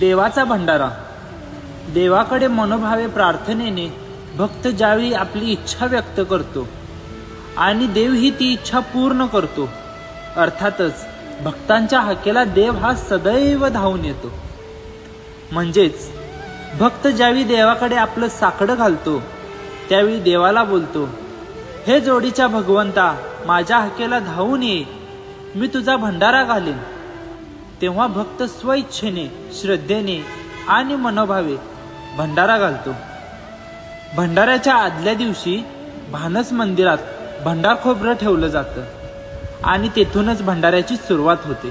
देवाचा भंडारा. देवाकडे मनोभावे प्रार्थनेने भक्त ज्यावेळी आपली इच्छा व्यक्त करतो आणि देव ही ती इच्छा पूर्ण करतो, अर्थातच भक्तांच्या हाकेला देव हा सदैव धावून येतो. म्हणजेच भक्त ज्यावेळी देवाकडे आपलं साकडं घालतो त्यावेळी देवाला बोलतो, हे जोडीच्या भगवंता, माझ्या हाकेला धावून ये, मी तुझा भंडारा घालेन. तेव्हा भक्त स्वइच्छेने, श्रद्धेने आणि मनोभावे भंडारा घालतो. भंडाऱ्याच्या आदल्या दिवशी भानस मंदिरात भंडार खोबरं ठेवलं जातं आणि तेथूनच भंडाऱ्याची सुरुवात होते.